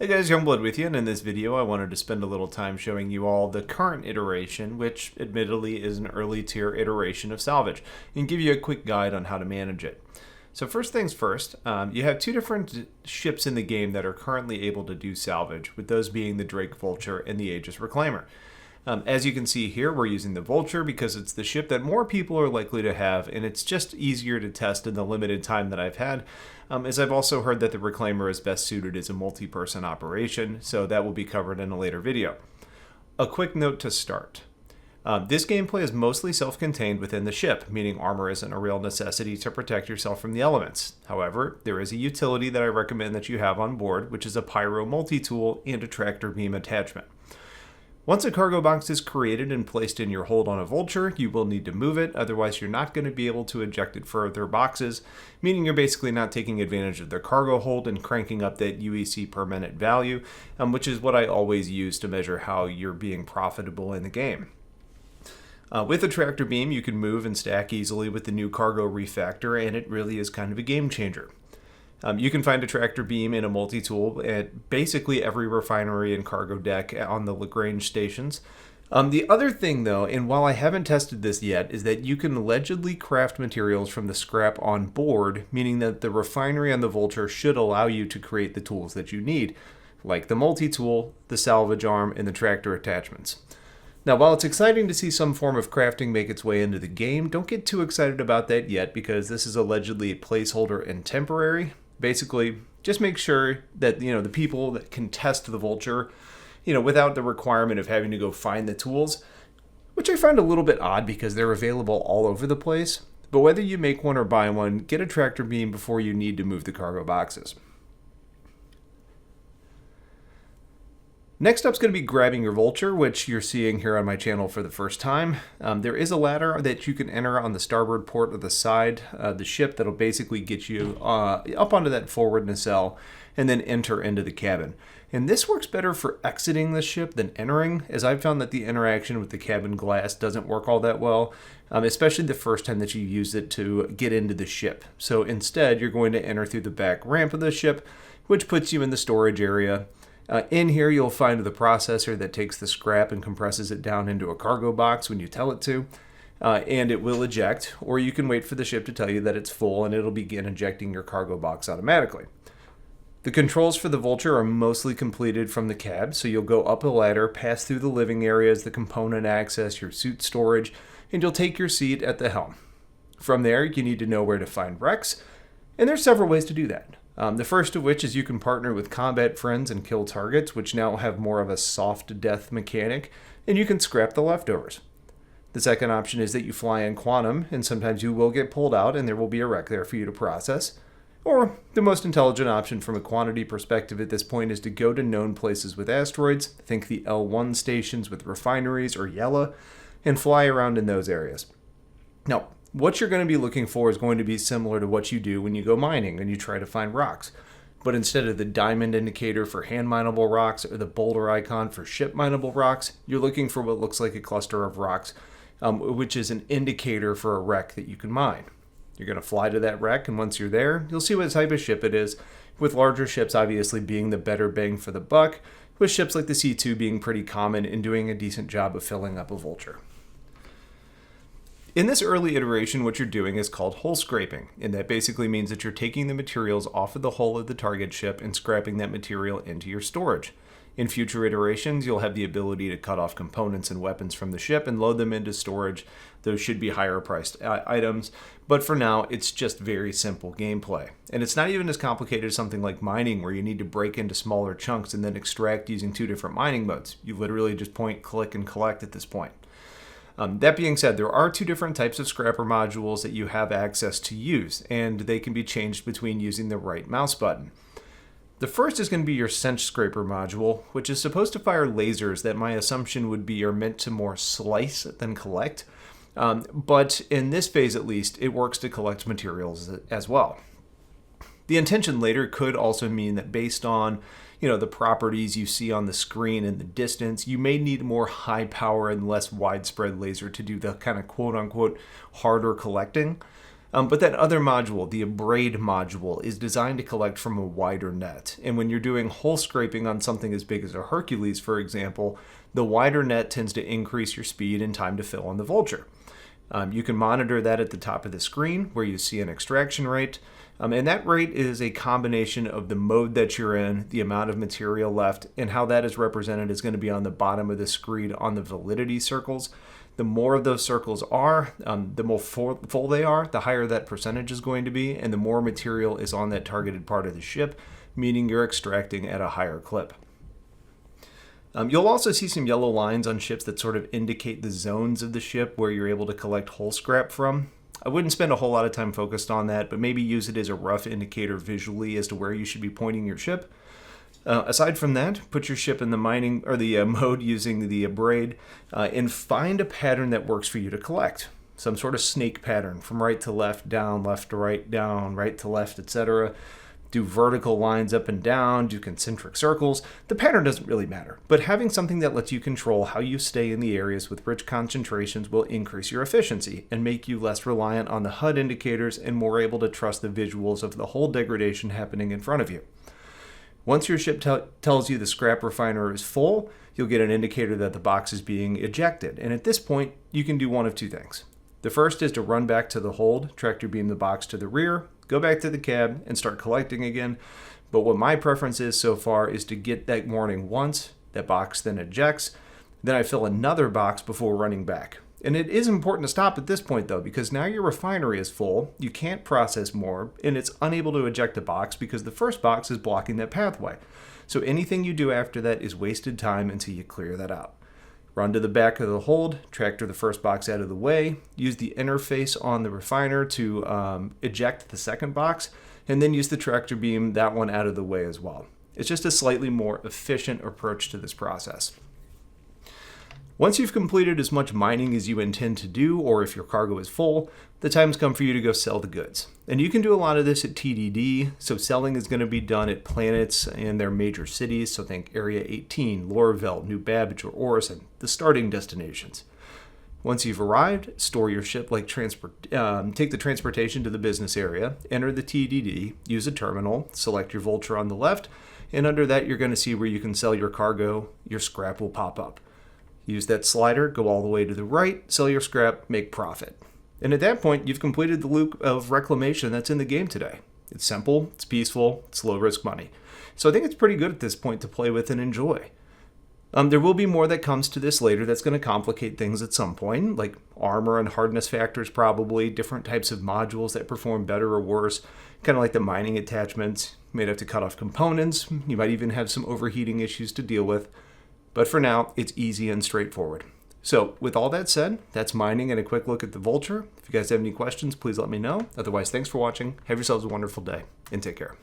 Hey guys, Youngblood with you, and in this video I wanted to spend a little time showing you all the current iteration, which admittedly is an early tier iteration of Salvage, and give you a quick guide on how to manage it. So first things first, you have two different ships in the game that are currently able to do Salvage, with those being the Drake Vulture and the Aegis Reclaimer. As you can see here, we're using the Vulture because it's the ship that more people are likely to have, and it's just easier to test in the limited time that I've had, as I've also heard that the Reclaimer is best suited as a multi-person operation, so that will be covered in a later video. A quick note to start. This gameplay is mostly self-contained within the ship, meaning armor isn't a real necessity to protect yourself from the elements. However, there is a utility that I recommend that you have on board, which is a pyro multi-tool and a tractor beam attachment. Once a cargo box is created and placed in your hold on a Vulture, you will need to move it, otherwise you're not going to be able to eject it further boxes, meaning you're basically not taking advantage of their cargo hold and cranking up that UEC per minute value, which is what I always use to measure how you're being profitable in the game. With a tractor beam, you can move and stack easily with the new cargo refactor, and it really is kind of a game changer. You can find a tractor beam in a multi-tool at basically every refinery and cargo deck on the Lagrange stations. The other thing though, and while I haven't tested this yet, is that you can allegedly craft materials from the scrap on board, meaning that the refinery on the Vulture should allow you to create the tools that you need, like the multi-tool, the salvage arm, and the tractor attachments. Now, while it's exciting to see some form of crafting make its way into the game, don't get too excited about that yet because this is allegedly a placeholder and temporary. Basically, just make sure that, the people that can test the Vulture, without the requirement of having to go find the tools, which I find a little bit odd because they're available all over the place. But whether you make one or buy one, get a tractor beam before you need to move the cargo boxes. Next up is going to be grabbing your Vulture, which you're seeing here on my channel for the first time. There is a ladder that you can enter on the starboard port of the side of the ship that'll basically get you up onto that forward nacelle and then enter into the cabin. And this works better for exiting the ship than entering, as I've found that the interaction with the cabin glass doesn't work all that well, especially the first time that you use it to get into the ship. So instead, you're going to enter through the back ramp of the ship, which puts you in the storage area. In here, you'll find the processor that takes the scrap and compresses it down into a cargo box when you tell it to, and it will eject, or you can wait for the ship to tell you that it's full and it'll begin ejecting your cargo box automatically. The controls for the Vulture are mostly completed from the cab, so you'll go up a ladder, pass through the living areas, the component access, your suit storage, and you'll take your seat at the helm. From there, you need to know where to find wrecks, and there's several ways to do that. The first of which is you can partner with combat friends and kill targets, which now have more of a soft death mechanic, and you can scrap the leftovers. The second option is that you fly in quantum, and sometimes you will get pulled out and there will be a wreck there for you to process. Or, the most intelligent option from a quantity perspective at this point is to go to known places with asteroids, think the L1 stations with refineries or Yella, and fly around in those areas. Now, what you're going to be looking for is going to be similar to what you do when you go mining and you try to find rocks. But instead of the diamond indicator for hand mineable rocks or the boulder icon for ship mineable rocks, you're looking for what looks like a cluster of rocks, which is an indicator for a wreck that you can mine. You're going to fly to that wreck, and once you're there, you'll see what type of ship it is, with larger ships obviously being the better bang for the buck, with ships like the C2 being pretty common and doing a decent job of filling up a Vulture. In this early iteration, what you're doing is called hull scraping, and that basically means that you're taking the materials off of the hull of the target ship and scrapping that material into your storage. In future iterations, you'll have the ability to cut off components and weapons from the ship and load them into storage. Those should be higher priced items, but for now, it's just very simple gameplay. And it's not even as complicated as something like mining, where you need to break into smaller chunks and then extract using two different mining modes. You literally just point, click, and collect at this point. That being said, there are two different types of scrapper modules that you have access to use, and they can be changed between using the right mouse button. The first is going to be your Sense Scraper module, which is supposed to fire lasers that my assumption would be are meant to more slice than collect, but in this phase at least, it works to collect materials as well. The intention later could also mean that based on the properties you see on the screen and the distance, you may need more high power and less widespread laser to do the kind of quote unquote harder collecting. But that other module, the abrade module, is designed to collect from a wider net. And when you're doing hull scraping on something as big as a Hercules, for example, the wider net tends to increase your speed and time to fill on the Vulture. You can monitor that at the top of the screen where you see an extraction rate. And that rate is a combination of the mode that you're in, the amount of material left, and how that is represented is going to be on the bottom of the screen on the validity circles. The more of those circles are, the more full they are, the higher that percentage is going to be, and the more material is on that targeted part of the ship, meaning you're extracting at a higher clip. You'll also see some yellow lines on ships that sort of indicate the zones of the ship where you're able to collect hull scrap from. I wouldn't spend a whole lot of time focused on that, but maybe use it as a rough indicator visually as to where you should be pointing your ship. Aside from that, put your ship in the mining or the mode using the abrade and find a pattern that works for you to collect. Some sort of snake pattern from right to left to right, down, right to left, etc. Do vertical lines up and down, do concentric circles. The pattern doesn't really matter, but having something that lets you control how you stay in the areas with rich concentrations will increase your efficiency and make you less reliant on the HUD indicators and more able to trust the visuals of the whole degradation happening in front of you. Once your ship tells you the scrap refiner is full, you'll get an indicator that the box is being ejected. And at this point, you can do one of two things. The first is to run back to the hold, tractor beam the box to the rear, go back to the cab, and start collecting again. But what my preference is so far is to get that warning once, that box then ejects, then I fill another box before running back. And it is important to stop at this point though, because now your refinery is full, you can't process more, and it's unable to eject a box because the first box is blocking that pathway. So anything you do after that is wasted time until you clear that out. Run to the back of the hold, tractor the first box out of the way, use the interface on the refiner to eject the second box, and then use the tractor beam that one out of the way as well. It's just a slightly more efficient approach to this process. Once you've completed as much mining as you intend to do, or if your cargo is full, the time's come for you to go sell the goods. And you can do a lot of this at TDD, so selling is going to be done at planets and their major cities, so think Area 18, Lorville, New Babbage, or Orison, the starting destinations. Once you've arrived, store your ship like take the transportation to the business area, enter the TDD, use a terminal, select your Vulture on the left, and under that you're going to see where you can sell your cargo. Your scrap will pop up. Use that slider, go all the way to the right, sell your scrap, make profit. And at that point, you've completed the loop of reclamation that's in the game today. It's simple, it's peaceful, it's low risk money. So I think it's pretty good at this point to play with and enjoy. There will be more that comes to this later that's going to complicate things at some point, like armor and hardness factors probably, different types of modules that perform better or worse, kind of like the mining attachments. You might have to cut off components, you might even have some overheating issues to deal with. But for now, it's easy and straightforward. So with all that said, that's mining and a quick look at the Vulture. If you guys have any questions, please let me know. Otherwise, thanks for watching. Have yourselves a wonderful day and take care.